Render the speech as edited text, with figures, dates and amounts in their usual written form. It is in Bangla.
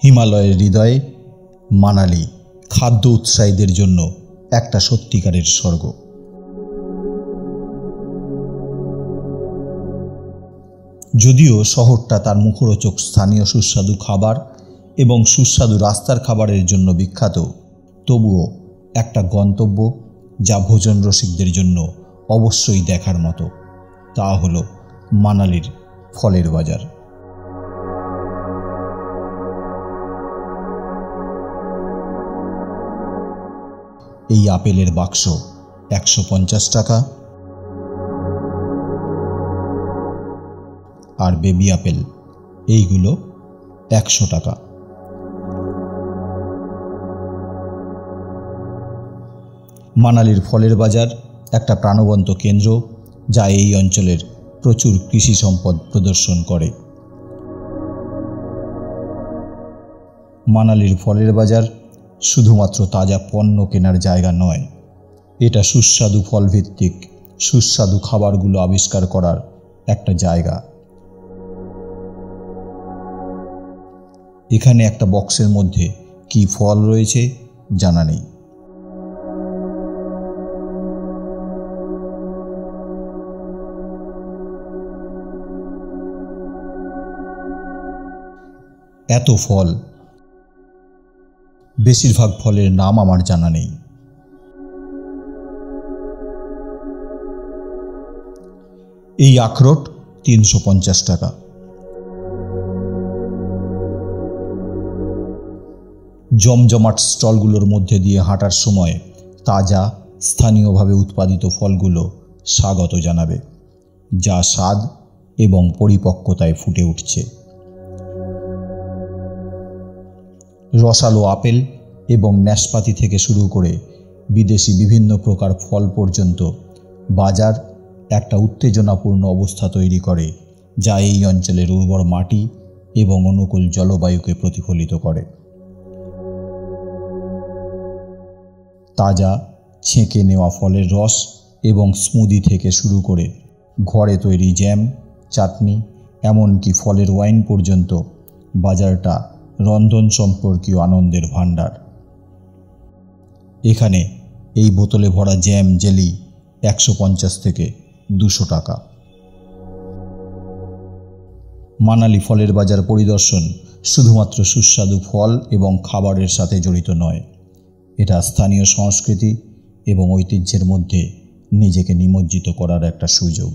হিমালয়ের হৃদয়ে মানালি খাদ্য উৎসাহীদের জন্য একটা সত্যিকারের স্বর্গ। যদিও শহরটা তার মুখরোচক স্থানীয় সুস্বাদু খাবার এবং সুস্বাদু রাস্তার খাবারের জন্য বিখ্যাত, তবুও একটা গন্তব্য যা ভোজন রসিকদের জন্য অবশ্যই দেখার মতো, তা হলো মানালির ফলের বাজার। এই আপেলের বাক্স 150 টাকা, আর বেবি আপেল এইগুলো 100 টাকা। মানালির ফলের বাজার একটা প্রাণবন্ত কেন্দ্র যা এই অঞ্চলের প্রচুর কৃষি সম্পদ প্রদর্শন করে। মানালির ফলের বাজার শুধুমাত্র তাজা পণ্য কেনার জায়গা নয়, এটা সুস্বাদু ফলভিত্তিক সুস্বাদু খাবারগুলো আবিষ্কার করার একটা জায়গা। এখানে একটা বক্সের মধ্যে কি ফল রয়েছে জানা নেই। এত ফল, বেশিরভাগ ফলের নাম আমার জানা নেই। এই আখরোট 350 টাকা। জমজমাট স্টলগুলোর মধ্যে দিয়ে হাঁটার সময় তাজা স্থানীয়ভাবে উৎপাদিত ফলগুলো স্বাগত জানাবে, যা স্বাদ এবং পরিপক্কতায় ফুটে উঠছে। রসালো আপেল এবং নাশপাতি থেকে শুরু করে বিদেশি বিভিন্ন প্রকার ফল পর্যন্ত বাজার একটা উত্তেজনাপূর্ণ অবস্থা তৈরি করে, যা এই অঞ্চলের উর্বর মাটি এবং অনুকূল জলবায়ুকে প্রতিফলিত করে। তাজা ছেঁকে নেওয়া ফলের রস এবং স্মুদি থেকে শুরু করে ঘরে তৈরি জ্যাম, চাটনি, এমনকি ফলের ওয়াইন পর্যন্ত বাজারটা রন্ধন সম্পর্কীয় আনন্দের ভাণ্ডার। এখানে এই বোতলে ভরা জ্যাম, জেলি 150 থেকে 200 টাকা। মানালি ফলের বাজার পরিদর্শন শুধুমাত্র সুস্বাদু ফল এবং খাবারের সাথে জড়িত নয়, এটা স্থানীয় সংস্কৃতি এবং ঐতিহ্যের মধ্যে নিজেকে নিমজ্জিত করার একটা সুযোগ।